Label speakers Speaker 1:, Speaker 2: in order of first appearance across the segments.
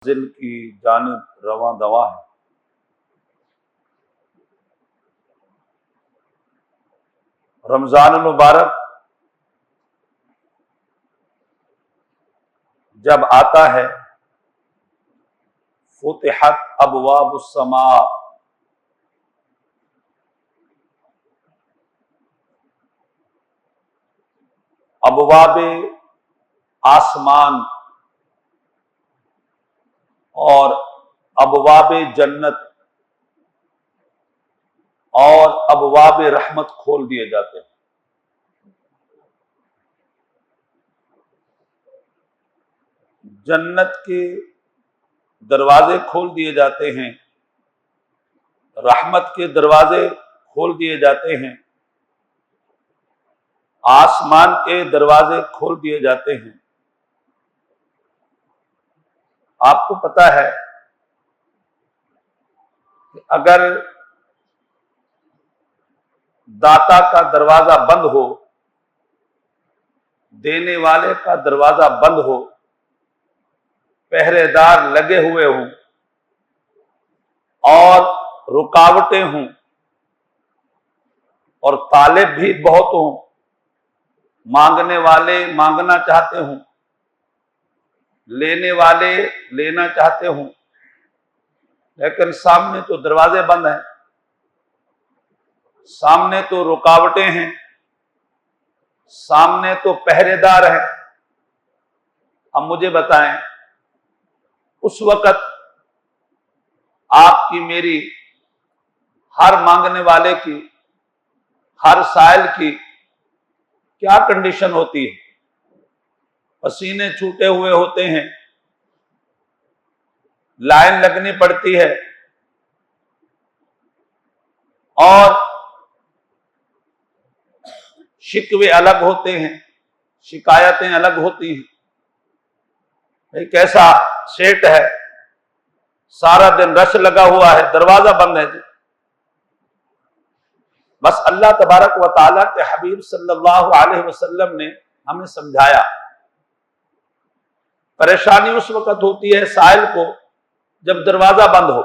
Speaker 1: منزل کی جانب رواں دواں ہے۔ رمضان المبارک جب آتا ہے فتحت ابواب السماء، ابواب آسمان اور ابواب جنت اور ابواب رحمت کھول دیے جاتے ہیں۔ جنت کے دروازے کھول دیے جاتے ہیں، رحمت کے دروازے کھول دیے جاتے ہیں، آسمان کے دروازے کھول دیے جاتے ہیں۔ آپ کو پتہ ہے کہ اگر داتا کا دروازہ بند ہو، دینے والے کا دروازہ بند ہو، پہرے دار لگے ہوئے ہوں اور رکاوٹیں ہوں اور طالب بھی بہت ہوں، مانگنے والے مانگنا چاہتے ہوں، لینے والے لینا چاہتے ہوں، لیکن سامنے تو دروازے بند ہیں، سامنے تو رکاوٹیں ہیں، سامنے تو پہرے دار ہیں۔ اب مجھے بتائیں، اس وقت آپ کی میری، ہر مانگنے والے کی، ہر سائل کی کیا کنڈیشن ہوتی ہے؟ پسینے چھوٹے ہوئے ہوتے ہیں، لائن لگنی پڑتی ہے اور شکوے الگ ہوتے ہیں، شکایتیں الگ ہوتی ہیں۔ ایک ایسا سیٹ ہے، سارا دن رش لگا ہوا ہے، دروازہ بند ہے جی۔ بس اللہ تبارک و تعالیٰ کے حبیب صلی اللہ علیہ وسلم نے ہمیں سمجھایا، پریشانی اس وقت ہوتی ہے سائل کو جب دروازہ بند ہو،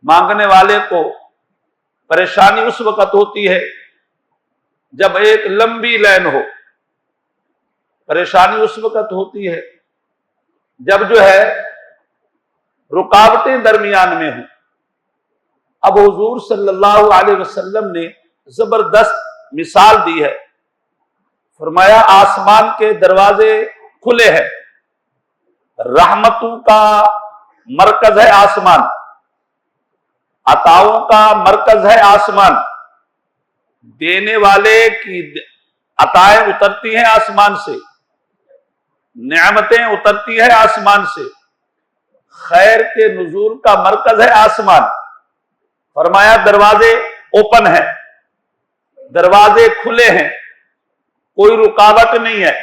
Speaker 1: مانگنے والے کو پریشانی اس وقت ہوتی ہے جب ایک لمبی لائن ہو، پریشانی اس وقت ہوتی ہے جب جو ہے رکاوٹیں درمیان میں ہوں۔ اب حضور صلی اللہ علیہ وسلم نے زبردست مثال دی ہے، فرمایا آسمان کے دروازے کھلے ہیں، رحمتوں کا مرکز ہے آسمان، عطاؤں کا مرکز ہے آسمان، دینے والے کی عطائیں اترتی ہیں آسمان سے، نعمتیں اترتی ہیں آسمان سے، خیر کے نزول کا مرکز ہے آسمان۔ فرمایا دروازے اوپن ہیں، دروازے کھلے ہیں، کوئی رکاوٹ نہیں ہے۔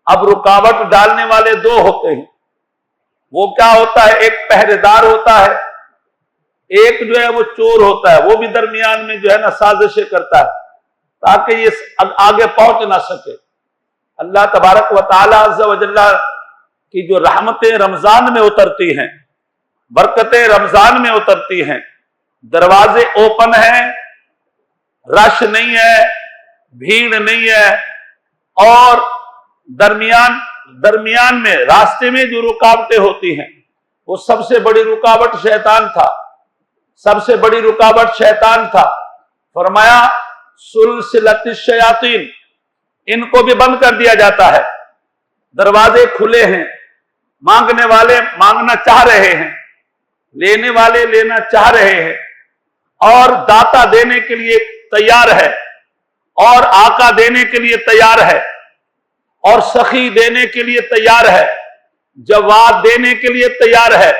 Speaker 1: اب رکاوٹ ڈالنے والے دو ہوتے ہیں، وہ کیا ہوتا ہے؟ ایک پہرے دار ہوتا ہے، ایک جو ہے وہ چور ہوتا ہے، وہ بھی درمیان میں جو ہے نا سازشیں کرتا ہے تاکہ یہ آگے پہنچ نہ سکے۔ اللہ تبارک و تعالی عز و جل کی جو رحمتیں رمضان میں اترتی ہیں، برکتیں رمضان میں اترتی ہیں، دروازے اوپن ہیں، رش نہیں ہے، بھیڑ نہیں ہے، اور درمیان میں راستے میں جو رکاوٹیں ہوتی ہیں، وہ سب سے بڑی رکاوٹ شیطان تھا، سب سے بڑی رکاوٹ شیطان تھا۔ فرمایا سلسلۃ الشیاطین، ان کو بھی بند کر دیا جاتا ہے، دروازے کھلے ہیں، مانگنے والے مانگنا چاہ رہے ہیں، لینے والے لینا چاہ رہے ہیں، اور داتا دینے کے لیے تیار ہے، اور آقا دینے کے لیے تیار ہے، اور سخی دینے کے لیے تیار ہے، جواد دینے کے لیے تیار ہے۔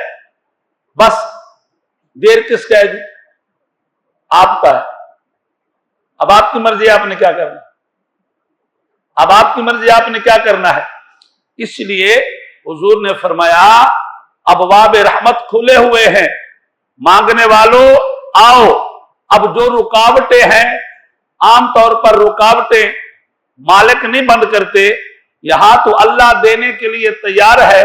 Speaker 1: بس دیر کس کا ہے جی؟ آپ کا ہے۔ اب آپ کی مرضی، آپ نے کیا کرنا ہے؟ اب آپ کی مرضی، آپ نے کیا کرنا ہے؟ اس لیے حضور نے فرمایا ابواب رحمت کھلے ہوئے ہیں، مانگنے والوں آؤ۔ اب جو رکاوٹیں ہیں، عام طور پر رکاوٹیں مالک نہیں بند کرتے، یہاں تو اللہ دینے کے لیے تیار ہے،